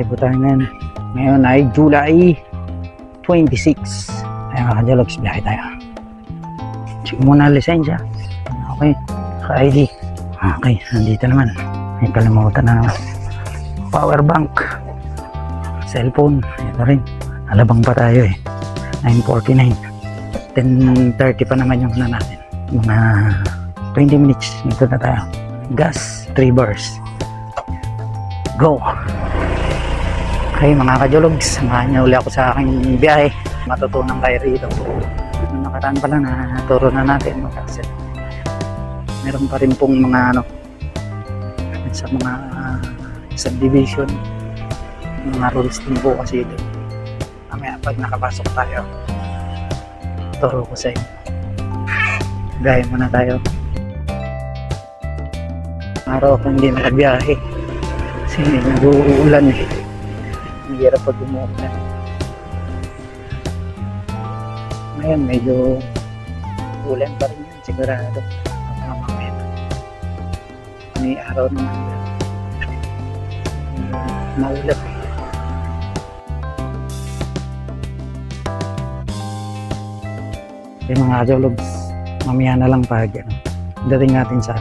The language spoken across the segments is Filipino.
Biyahe po tayo ngayon. Ngayon ay July 26. Ayan mga ka-Jologs, biyahe tayo. Check muna lisensya. Okay, ka-ID. Okay, nandito naman. May kalimutan na power bank. Cellphone, ito rin. Alabang pa tayo eh. 9:49. 10:30 pa naman yung na natin. Mga 20 minutes. Nito na tayo. Gas, 3 bars. Go! Okay mga ka-Jologs, samahan niyo uli ako sa aking biyahe. Matutunan tayo rito. Nung nakaraan pala na turo na natin mag-accept. Meron pa rin pong mga sa mga subdivision, mga rules din po kasi ito. Mamaya pag nakapasok tayo, turo ko sa inyo. Gaya muna tayo. Araw kung hindi nakabiyahe kasi nag-uulan eh. Ang hirap pag umuulan. Ngayon medyo ulan pa rin yan sigurado. Mamaya may araw naman maulap eh. Yung mga Jologs, mamaya na lang pag dating natin sa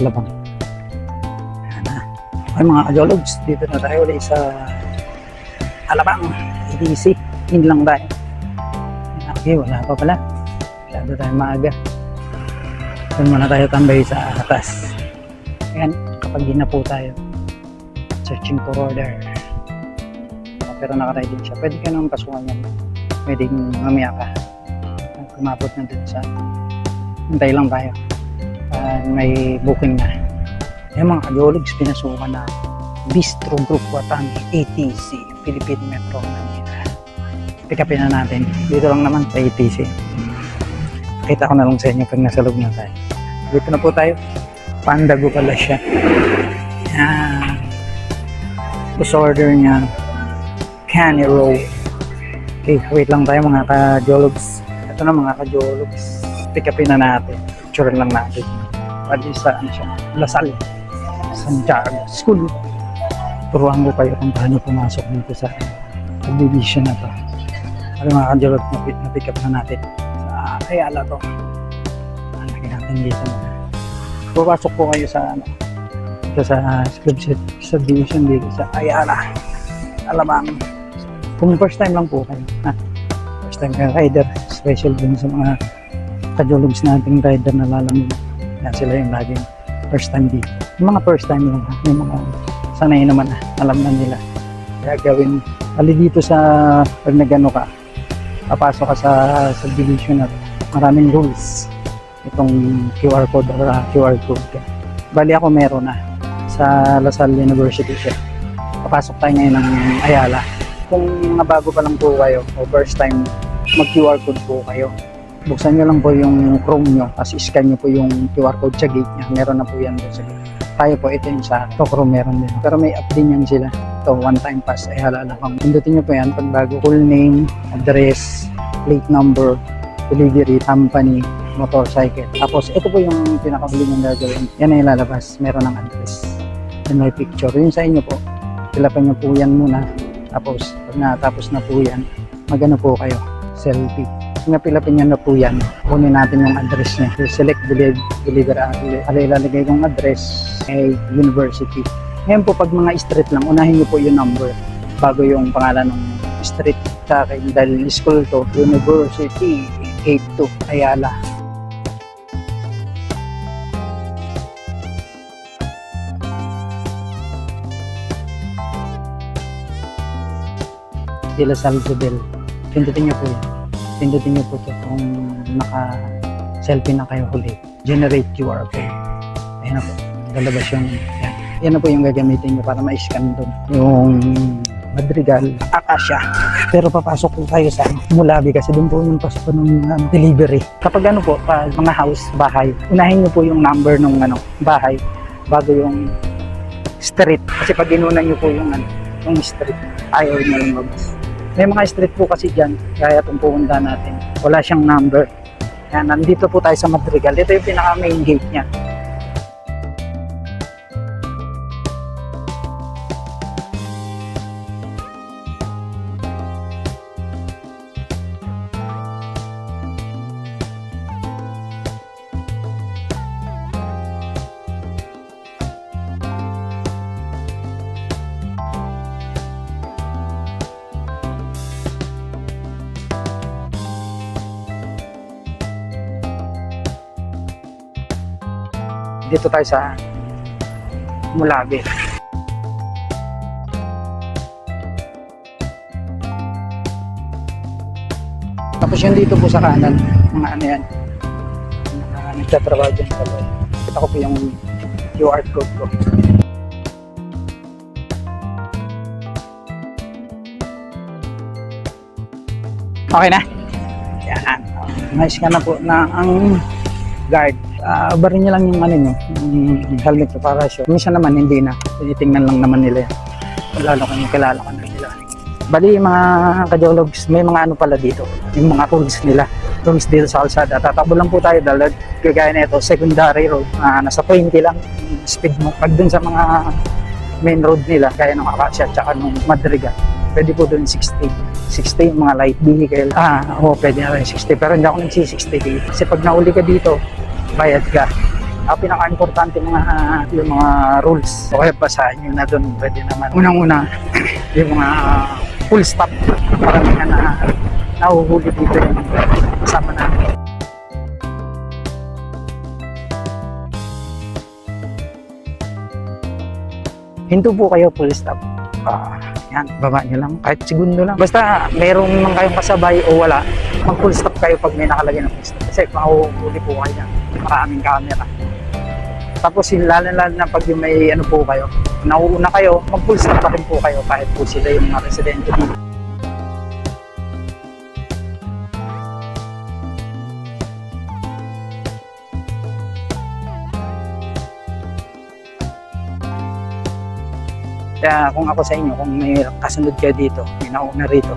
Alabang. Ay mga Jologs, dito na tayo ulit sa Alabang, EDC. Yun lang tayo. Okay, wala pa pala. Masyado tayo maaga. Doon muna tayo tambay sa atas. Ayan, kapag ginapo tayo, searching for order. Pero nakaready siya. Pwede ka naman pasukan yan. Pwede mamaya ka. Kumapot na dun sa hintay lang tayo. May booking na. Yung mga ka-Jologs, pinasukan na Bistro Group Watang ATC, Philippine Metro Manila. Pick upin na natin. Dito lang naman sa ATC. Kita ko na lang sa inyo pag nasa loob na tayo. Dito na po tayo. Pandago pala siya. Yan. Gusto order niya Canny Roll. Okay, wait lang tayo mga ka-Jologs. Ito na mga ka-Jologs. Pick upin na natin. Picture lang natin. Pwede sa ano siya, Lasal, Santiago School. Turuan ko kayo kung paano pumasok dito sa subdivision na to. Ano mga ka-Jologs, na-pick up na natin sa Ayala to. Lagyan natin dito muna. Papasok po kayo sa dito sa subdivision dito sa Ayala, Alabang. Kung first time lang po kayo, first time kayo rider, special din sa mga ka-Jologs nating rider na lalamin. Yan sila yung laging first time dito. Yung mga first time lang, yung mga sanay naman alam na nila. Kaya gawin, ali dito sa pag nagano ka, papasok ka sa subdivision na maraming rules. Itong QR code or QR code ka. Bali ako meron na sa Lasal University siya. Papasok tayo ngayon ng Ayala. Kung mga bago pa lang po kayo o first time mag-QR code po kayo, buksan nyo lang po yung Chrome nyo, tapos scan nyo po yung QR code sa gate nya. Meron na po yan doon sa gate. Tayo po, ito yung sa Chrome meron din. Pero may app din yan sila. Ito, one time pass, ay halala kang. Pindutin nyo po yan pag bago. Full name, address, plate number, delivery, company, motorcycle. Tapos ito po yung pinakabili ng gagawin. Yan ay lalabas. Meron ng address. Yan may picture. Yun sa inyo po. Pilapan nyo po yan muna. Tapos pag natapos na po yan, magano po kayo. Selfie. Napilapin nyo na po yan. Kunin natin yung address niya. Select deliver. Ilalagay kong address ay university. Ngayon po pag mga street lang, unahin nyo po yung number bago yung pangalan ng street. Sa akin dahil school to, University 82 Ayala. De La Salle Bell. Pindutin nyo po yan. Pindutin nyo po ito kung naka-selfie na kayo huli. Generate QR code. Ayan na po. Lalabas yung yan. Yan na po yung gagamitin nyo para ma-scan doon. Yung Madrigal, Acacia. Pero papasok po tayo sa Mulabi kasi doon po yung pasok ng delivery. Kapag ano po, pag mga house, bahay, unahin nyo po yung number ng bahay bago yung street. Kasi pag inunan nyo po yung street, ayaw nyo lang mabas. May mga street po kasi dyan, kaya itong pupunta natin. Wala siyang number. Yan, nandito po tayo sa Madrigal. Ito yung pinaka main gate niya. Dito tayo sa Mulabe. Tapos yun dito po sa kanan, mga ano yan, nagtatrabaho dyan sa loob. Kita ko po yung QR code ko. Okay na? Yan. Nice ka na po na ang guard. Barin niya lang yung ano nyo, yung helmet ko para sure. Minsan naman hindi na. Tinitingnan lang naman nila yan. Lalo kung kilala ka na nila. Bali mga kajologs, may mga ano pala dito. Yung mga tools nila. Tools dito sa kalsada. Tatakbo lang po tayo dahil kagaya na ito, secondary road. Nasa 20 lang yung speed mo. Pag dun sa mga main road nila, kaya ng Acacia at saka ng Madrigal, pwede po dun 60. 60 yung mga light vehicle. Pwede na rin 60. Pero hindi ako nagsi-60 dito. Kasi pag nauli ka dito, bayad ka. Pinaka-importante yung mga rules. O kaya basahin nyo na dun. Pwede naman. Unang-una, yung mga full stop. Paramihan na nahuhuli dito yung kasama natin. Hinto po kayo full stop. Yan, baba nyo lang. Kahit segundo lang. Basta meron man kayong kasabay o wala, mag-full stop kayo pag may nakalagay na full stop. Kasi mahuhuli po kayo yan. Maraming camera. Tapos lalo na pag yung may ano po kayo, nauuna kayo, mag-full stop pa rin po kayo kahit po sila yung mga residente dito. Kaya kung ako sa inyo, kung may kasunod kayo dito, may nauna rito,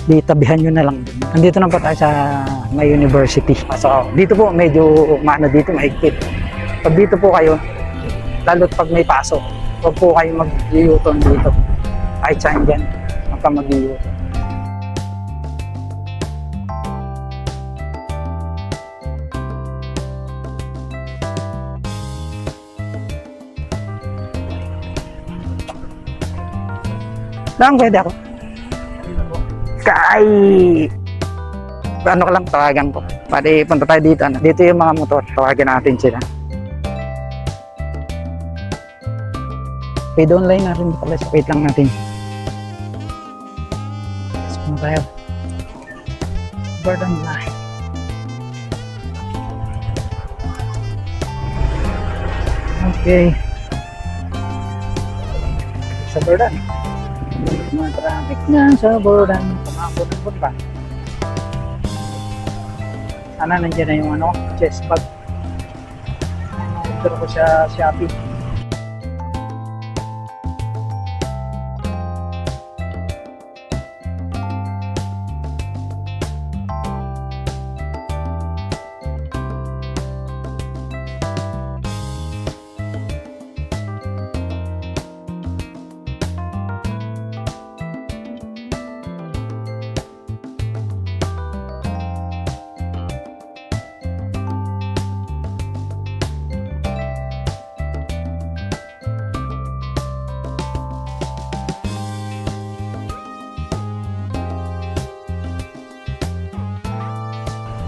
di tabihan nyo na lang din. Nandito na pa tayo sa may university. So, dito po medyo maano dito, mahigpit. Pag dito po kayo, lalo't pag may pasok, huwag po kayo mag-u-turn dito. Kahit saan dyan, huwag ka mag-u-turn. Lang, pwede ako. Ano ka lang, tawagan ko. Pwede punta tayo dito. Dito yung mga motor. Tawagan natin sila. Paid online na rin pala. Wait lang natin. Punta tayo. Burden line. Okay. Sa Burden. Mga traffic na sa Burden. Pumakot pa. Sana nandiyan na yung ano, chest bag. Order ko sa Shopee.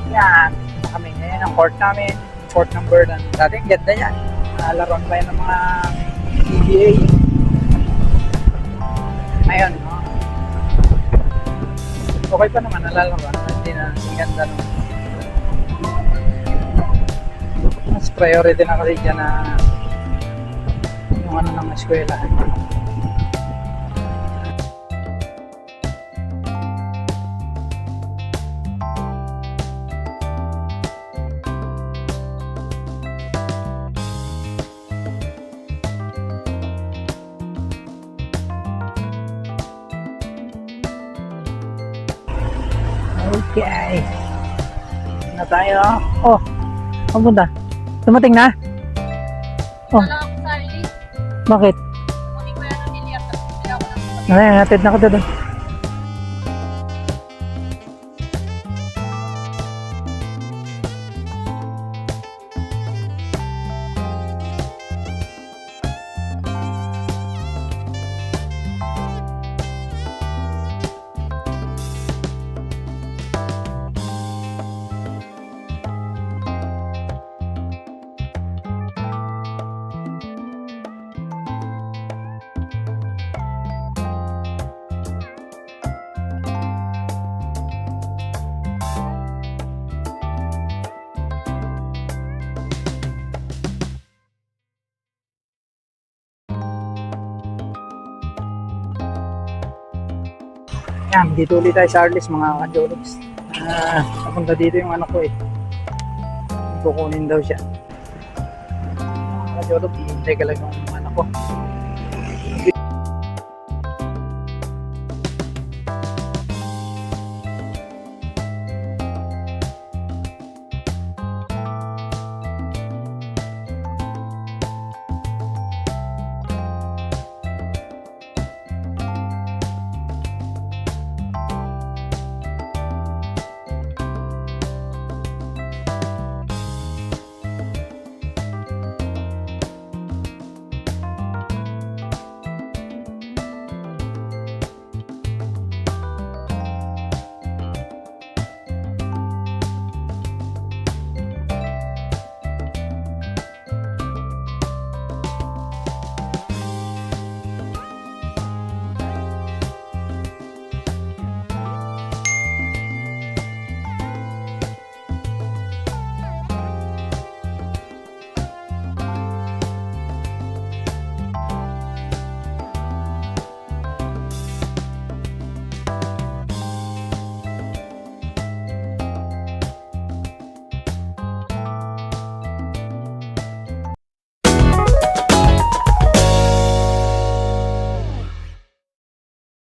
Yan, kami ngayon ang court namin, court number ng dating ganda yan. Laruan pa yan ng mga PBA. Ayun, no? Okay pa naman, nalalaman. Hindi na ang ganda. No? Mas priority na kasi dyan na yung ano ng eskwela. Okay. Na tayo. Oh, papunta. Dumating na? Oh. Bakit? Ay, hatid na ko doon. Yan, dito ulit tayo sa Arlis mga kajologs. Napunta dito yung anak ko eh. Kukunin daw siya. Mga kajologs, hihintay ka lang yung anak ko.